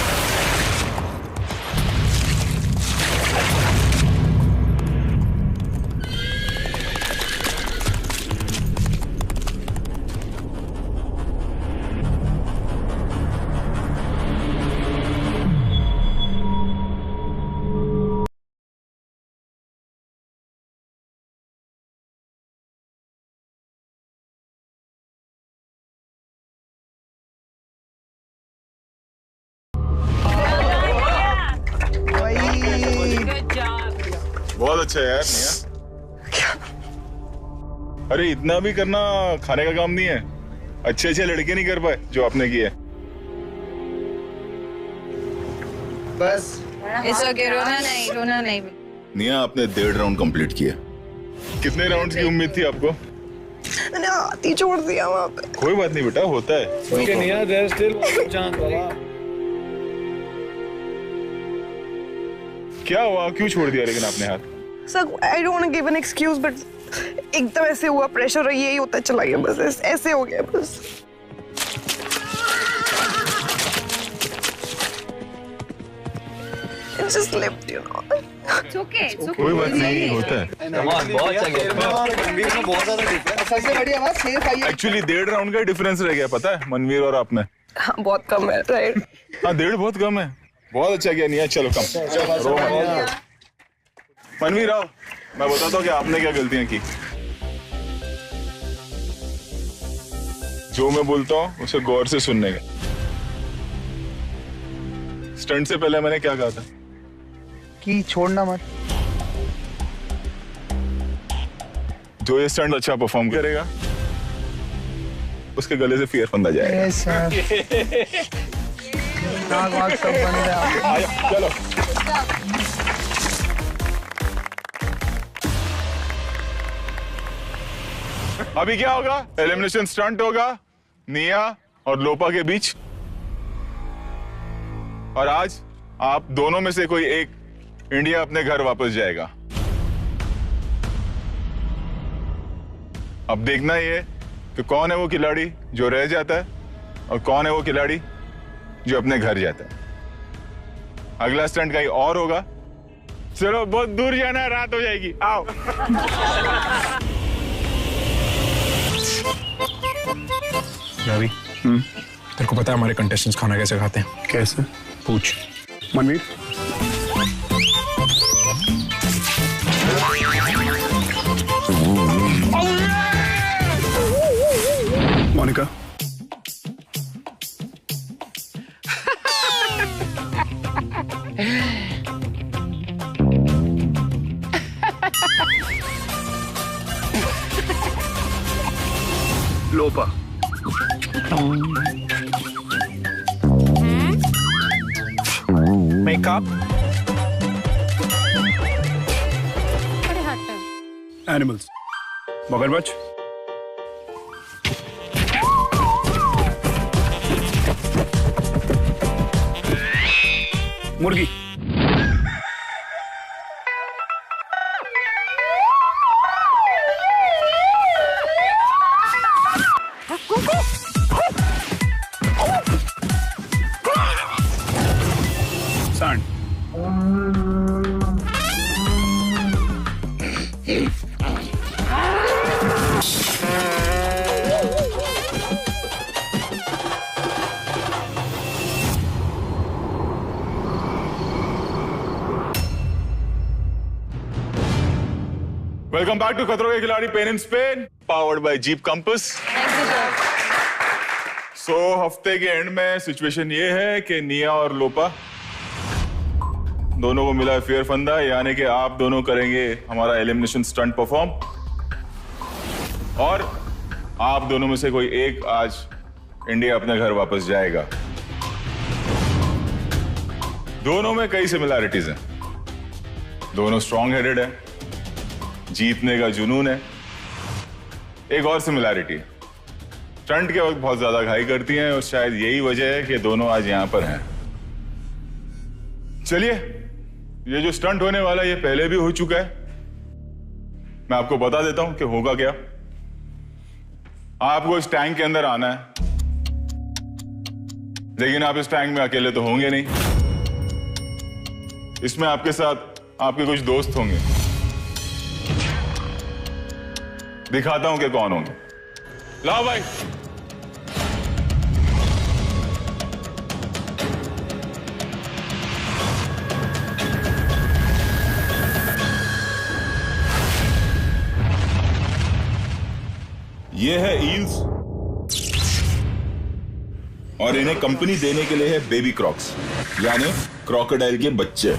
बहुत अच्छा है यार निया। अरे इतना भी करना खाने का काम नहीं है। अच्छे लड़के नहीं कर पाए जो आपने किया। बस It's okay, रोना नहीं। निया आपने 1.5 राउंड कंप्लीट किया। कितने राउंड्स की उम्मीद थी आपको? मैंने हाथ ही छोड़ दिया वहाँ पे। कोई बात नहीं बेटा, होता है। निया देयर स्टिल चांस बाबा। क्या हुआ, क्यों छोड़ दिया लेकिन आपने हाथ? Sir, I don't want to give an excuse, but एकदम ऐसे हुआ प्रेशर और यही होता चला गया, बस ऐसे हो गया बस। It just slipped, you know. It's okay. कोई बात नहीं, होता है। बहुत अच्छा गया। बहुत ज्यादा सबसे बढ़िया बात सेफ आई है। एक्चुअली 1.5 राउंड का डिफरेंस रह गया, पता है मनवीर और आप में। हाँ, बहुत कम है, राइट? हाँ 1.5 बहुत कम है। बहुत अच्छा किया निया, चलो कम रो मत। मनवीर आओ, मैं बताता हूँ कि आपने क्या गलतियां की। जो मैं बोलता हूँ उसे गौर से सुनने का। स्टंट से पहले मैंने क्या कहा था कि छोड़ना मत। जो ये स्टंट अच्छा परफॉर्म करेगा उसके गले से फियर फंदा जाएगा। Yes sir. नाक वाक सब बन गया। चलो अभी क्या होगा? एलिमिनेशन स्टंट होगा निया और लोपा के बीच, और आज आप दोनों में से कोई एक इंडिया अपने घर वापस जाएगा। अब देखना ही है कि कौन है वो खिलाड़ी जो रह जाता है और कौन है वो खिलाड़ी जो अपने घर जाता है। अगला स्टंट कहीं और होगा। चलो बहुत दूर जाना है, रात हो जाएगी, आओ। रवि, तेरे को पता है हमारे कंटेस्टेंट्स खाना कैसे खाते हैं? कैसे? पूछ। मनवीर लोपा। मेकअप एनिमल्स, मगरमच्छ, मुर्गी, सांड, वेलकम बैक टू खतरों के Khiladi pain and Spain, powered by Jeep Compass. So हफ्ते के एंड में सिचुएशन ये है कि निया और लोपा दोनों को मिला है फेयर फंदा, यानी कि आप दोनों करेंगे हमारा एलिमिनेशन स्टंट परफॉर्म और आप दोनों में से कोई एक आज इंडिया अपने घर वापस जाएगा। दोनों में कई सिमिलैरिटीज हैं, दोनों स्ट्रॉन्ग हेडेड है, जीतने का जुनून है। एक और सिमिलैरिटी, स्टंट के वक्त बहुत ज्यादा घाई करती हैं और शायद यही वजह है कि दोनों आज यहां पर हैं। चलिए, ये जो स्टंट होने वाला है ये पहले भी हो चुका है, मैं आपको बता देता हूं कि होगा क्या। आपको इस टैंक के अंदर आना है, लेकिन आप इस टैंक में अकेले तो होंगे नहीं, इसमें आपके साथ आपके कुछ दोस्त होंगे। दिखाता हूं कि कौन होंगे। लाओ भाई। ये है ईल्स और इन्हें कंपनी देने के लिए है बेबी क्रॉक्स, यानी क्रोकोडाइल के बच्चे।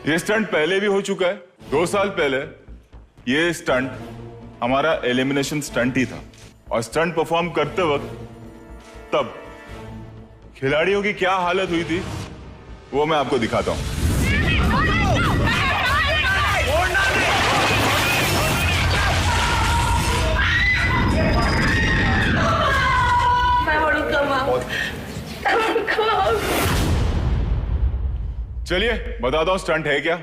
ये स्टंट पहले भी हो चुका है, 2 साल पहले। ये स्टंट हमारा एलिमिनेशन स्टंट ही था और स्टंट परफॉर्म करते वक्त तब खिलाड़ियों की क्या हालत हुई थी वो मैं आपको दिखाता हूं। चलिए बताता हूं स्टंट है क्या।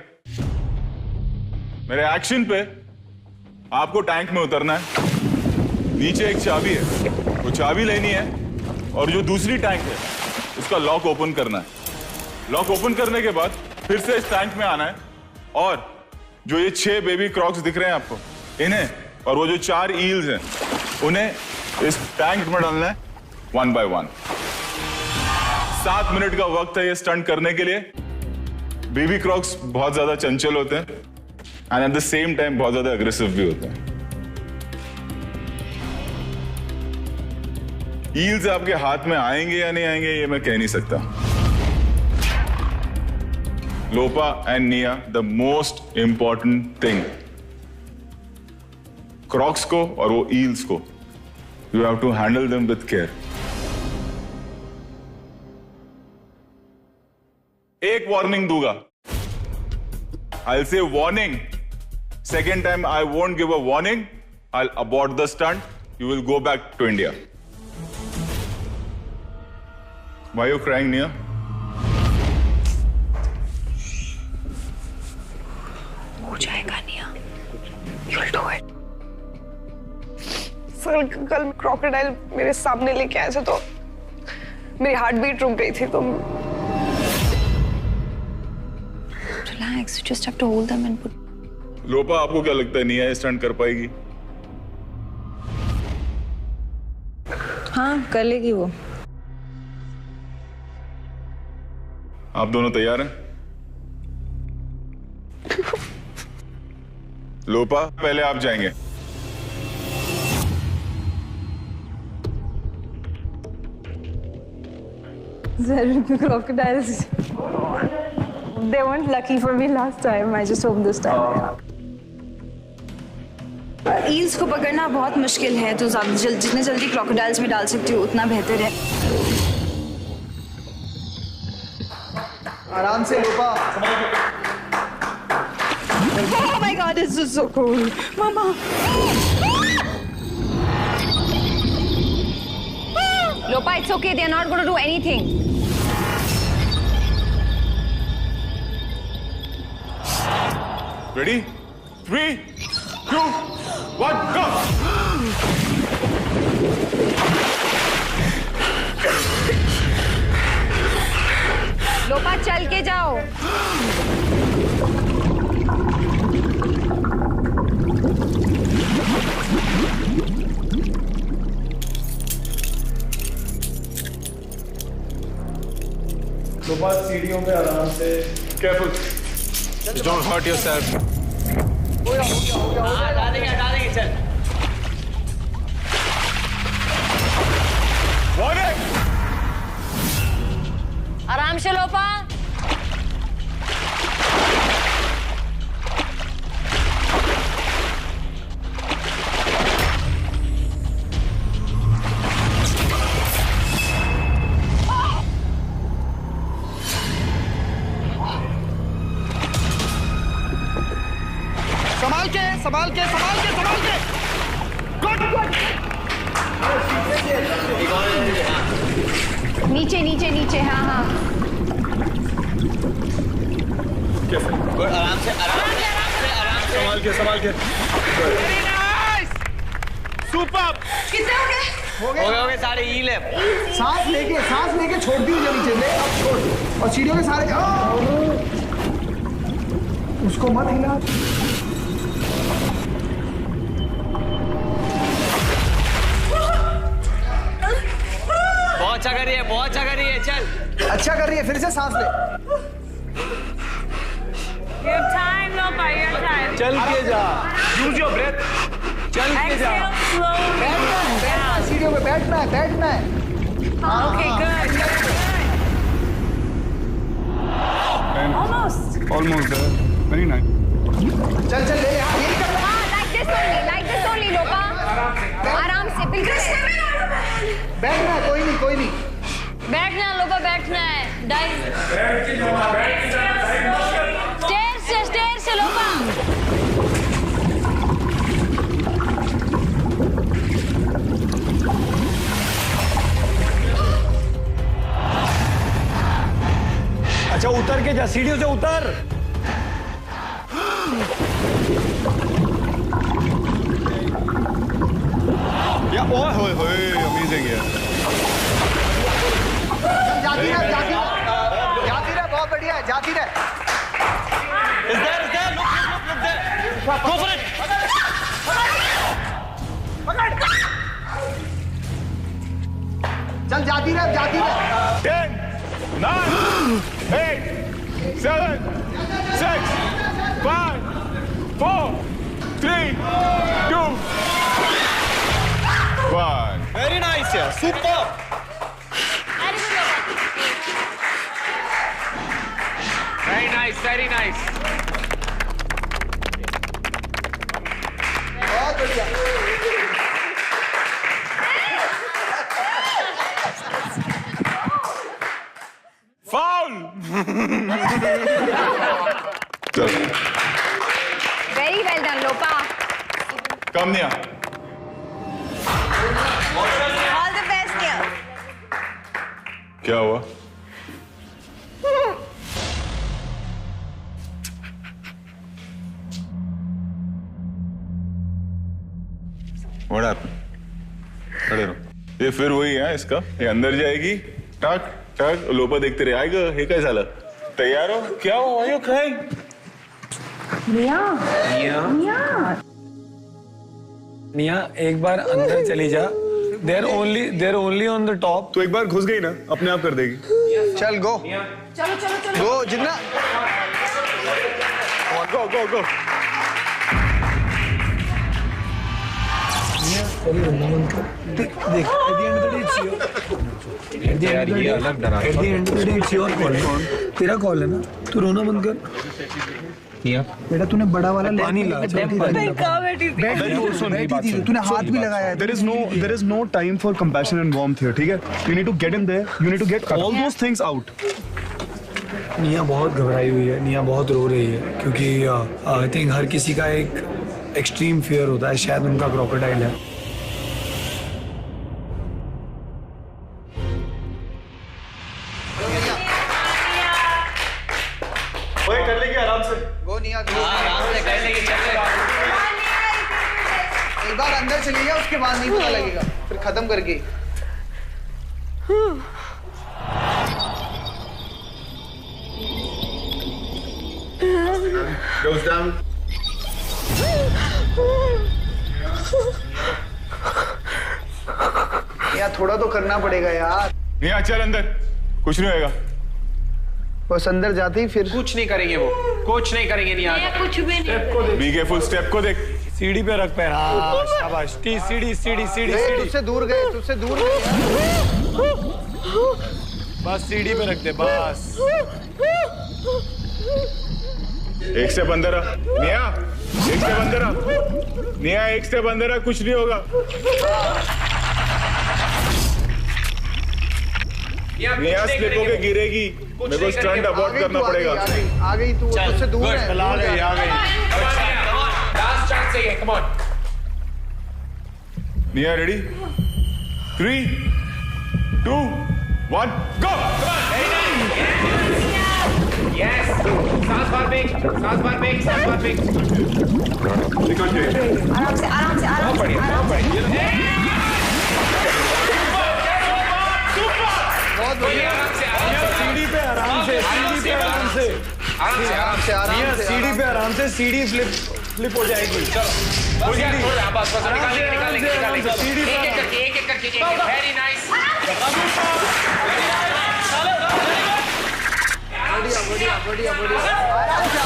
मेरे एक्शन पे आपको टैंक में उतरना है, नीचे एक चाबी है, वो चाबी लेनी है और जो दूसरी टैंक है उसका लॉक ओपन करना है। लॉक ओपन करने के बाद फिर से इस टैंक में आना है और जो ये 6 बेबी क्रॉक्स दिख रहे हैं आपको, इन्हें और वो जो 4 ईल्स हैं उन्हें इस टैंक में डालना है 1 by 1। 7 मिनट का वक्त है ये स्टंट करने के लिए। बेबी क्रॉक्स बहुत ज्यादा चंचल होते हैं and at the same time बहुत ज्यादा अग्रेसिव भी होते हैं। ईल्स आपके हाथ में आएंगे या नहीं आएंगे ये मैं कह नहीं सकता। Lopa and Niya, the most important thing, crocs को और वो ईल्स को you have to handle them with care. एक वार्निंग दूंगा, I'll say warning. Second time I won't give a warning. I'll abort the stunt. You will go back to India. Why are you crying, Nia? हो जाएगा निया, you'll do it. Sir कल crocodile मेरे सामने लेके आए थे तो मेरी हार्ट बीट रुक गई थी, तो Relax, you just have to hold them and put. लोपा, आपको क्या लगता है निया स्टंट कर पाएगी? हाँ कर लेगी वो। आप दोनों तैयार हैं? लोपा, पहले आप जाएंगे। crocodiles. They weren't lucky for me last time. I just hope this time. Eels को पकड़ना बहुत मुश्किल है, तो जितने जल्दी क्रोकोडाइल्स में डाल सकती हो उतना बेहतर है। आराम से लोपा। Oh my God, this is so cool, Mama. Lopa, it's okay. They're not going to do anything. Ready? 3, 2, 1, go! लोपा चल के जाओ। लोपा सीढ़ियों पे आराम से। Careful. Don't hurt yourself. हो गया हटा देंगे चल। आराम से लोपा। संभाल के गुड नीचे हाँ आराम से संभाल के सुपर। कितने हो गए सारे ईल है। सांस लेके छोड़ दी नीचे ले, अब छोड़। और सीढ़ियों के सारे उसको मत हिला। बहुत अच्छा कर रही है चल। अच्छा कर रही है, फिर से सांस ले। You have time, Lopa, you have time. चल के जा। Use your breath. चल के जा। बैठना है सीढ़ियों पे, बैठना है। Okay, good. Almost there. Very nice. चल ले यही करना। like this only, Lopa. आराम से, बिल्कुल। बैठना है, कोई नहीं। बैठना लोपा, बैठना है। स्टेयर से लोपा। अच्छा उतर के जा, सीढ़ियों से उतर। या ओए अमेजिंग है। जाती रहे, बहुत बढ़िया है, जाती रहे। Is there? Look there. Go for it. पकड़। चल जाती रहे। 10, 9, 8, 7, 6, 5, 4, 3, 2, 1. Very nice, yeah. Super. Very nice. बहुत बढ़िया। Foul. Very well done, Lopa. Come near. All the best, dear. क्या हुआ? What happened? खड़े रहो। ये फिर वही है इसका, ये अंदर जाएगी, टक लोपा देखते रहे, आएगा। ये कैसा साला? तैयार हो? क्या हो? Why you crying? निया एक बार अंदर चली जा। They're only on the top. तो एक बार घुस गई ना, अपने आप कर देगी। चल गो। चलो। गो जितना। Go. चलिए रोना बंद कर। देख at the end of the day it's your it's your call है। तेरा कॉल है ना, तू रोना बंद कर। बेटा तूने बड़ा वाला पानी ला। तूने हाथ भी लगाया है। There is no time for compassion and warmth here, ठीक है? You need to get in there. You need to get all those things out. निया बहुत घबराई हुई है, निया बहुत रो रही है क्योंकि आई थिंक हर किसी का एक एक्सट्रीम फियर होता है, शायद उनका क्रोकोडाइल है। ओए कर लेगी आराम से। गो निया गो। आराम से कर लेगी, एक बार अंदर चली जा, उसके बाद नहीं पता लगेगा, फिर खत्म करके। Goes down. यार थोड़ा तो करना पड़ेगा यार। निया चल अंदर, कुछ नहीं होएगा। बस अंदर जाते ही फिर कुछ नहीं करेंगे वो, कुछ नहीं करेंगे निया। कुछ भी नहीं। बी केयरफुल, स्टेप को देख। सीढ़ी पे रख पैर। हाँ शाबाश। सीढ़ी सीढ़ी सीढ़ी सीढ़ी। तुझसे दूर गए, तुझसे दूर गए। बस सीढ़ी पे रख दे बस। एक स्टेप अंदर आ। निया एक स्टेप अंदर आ। निया एक स्टेप अंदर आ, कुछ नहीं होगा। निया स्लिप होके गिरेगी, मेरे को स्टंट अबॉर्ट करना पड़ेगा। आ गई तू, तुझसे दूर है। आ गई। लास्ट चांस है, कम ऑन। निया रेडी? 3, 2, 1, गो! यस, सांस बार ब्रेक, सांस बार ब्रेक, सांस बार ब्रेक। आराम से आराम से आराम से आराम से। बहुत बढ़िया। सीढ़ी पे आराम से, सीढ़ी पे आराम से, आराम से आराम से सीढ़ी पे आराम से, सीढ़ी फ्लिप हो जाएगी। चलो सीढ़ी बस निकालेंगे। सीढ़ी पे एक एक करके वेरी नाइस। बढ़िया बढ़िया बढ़िया बढ़िया। आराम से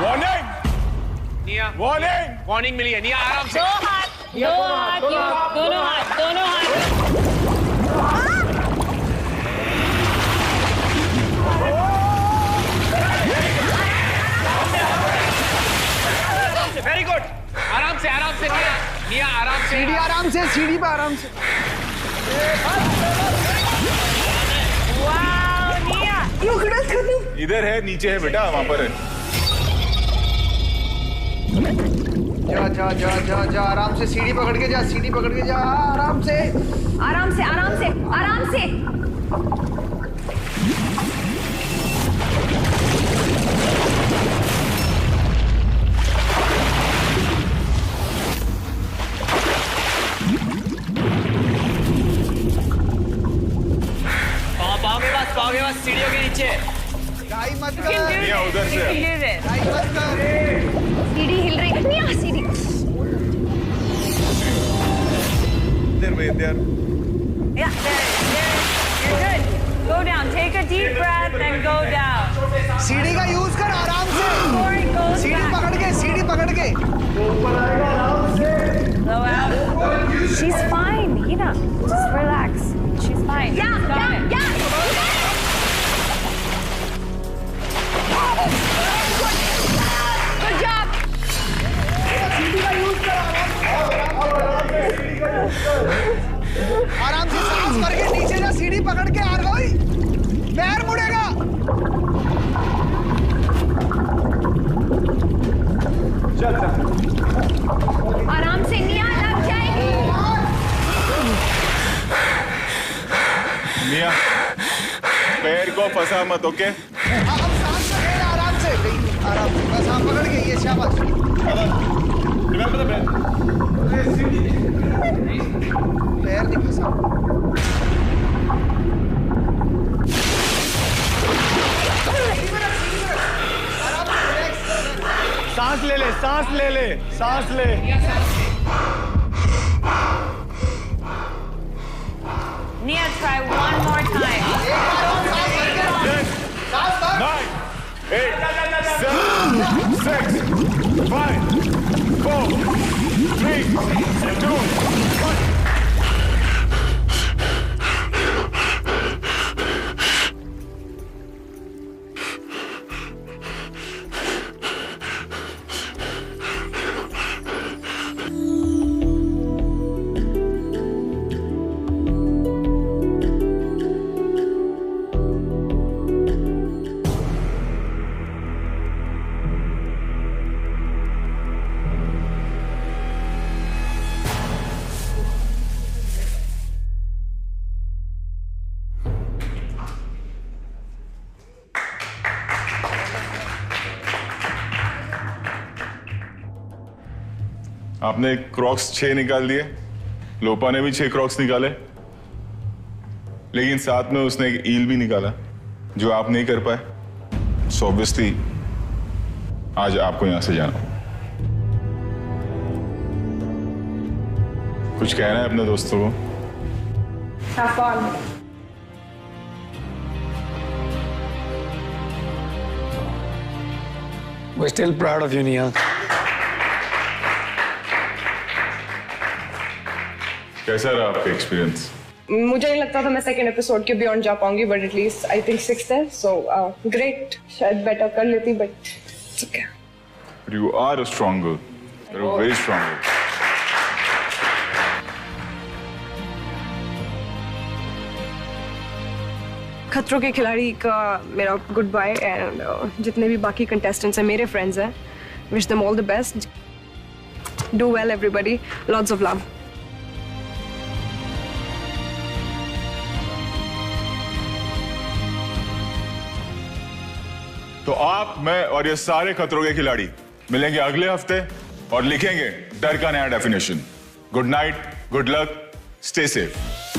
वार्निंग निया, वार्निंग मिली है। निया आराम से। दो हाथ, दोनों हाथ। Very good. आराम से निया, निया आराम से। सीढ़ी आराम से, सीढ़ी पे आराम से। वाह निया, इधर है, नीचे है बेटा, वहां पर है। जा जा जा जा जा, आराम से सीढ़ी पकड़ के जा, सीढ़ी पकड़ के जा, आराम से आराम से आराम से आराम से। पाओगे बस सीढ़ियों के नीचे। गाई मत कर। निया उधर से। गाई मत कर। सीढ़ी हिल रही है। निया सीढ़ी। There. Yeah, there. You're good. Go down. Take a deep breath and go down. सीढ़ी का यूज कर आराम से। Before it goes सीढ़ी back. पकड़ के, सीढ़ी पकड़ के। Blow out. She's fine, Hina. Just relax. She's fine. Yeah. Good job. सीढ़ी का यूज कर आराम से, सांस करके नीचे जा, सीढ़ी पकड़ के आ गई, पैर मुड़ेगा। आराम से निया लग जाएगी। निया पैर को फंसा मत, ओके? हम सांस पकड़ आराम से, आराम से, बस हाँ पकड़ के, ये शाबाश। पैर नहीं फंसा। सांस ले ले, सांस ले ले, सांस ले। Nia, try one more time. सांस भर। आपने क्रॉक्स 6 निकाल दिए, लोपा ने भी 6 क्रॉक्स निकाले, लेकिन साथ में उसने एक ईल भी निकाला जो आप नहीं कर पाए। सो ऑब्वियसली आज आपको यहां से जाना। कुछ कहना है अपने दोस्तों को? Have fun. We're still proud of you, Nia. कैसा रहा आपका एक्सपीरियंस? मुझे नहीं लगता था मैं सेकंड एपिसोड के बियॉन्ड जा पाऊंगी, but at least I think 6th है, सो ग्रेट। शायद बेटर कर लेती, but it's okay. You are a strong girl. You're a very strong girl. खतरों के खिलाड़ी का मेरा गुड बाय, एंड जितने भी बाकी कंटेस्टेंट्स हैं मेरे फ्रेंड्स हैं, wish them all the best. Do well everybody, lots of love. तो आप, मैं और ये सारे खतरों के खिलाड़ी मिलेंगे अगले हफ्ते और लिखेंगे डर का नया definition. Good night, good luck, stay safe.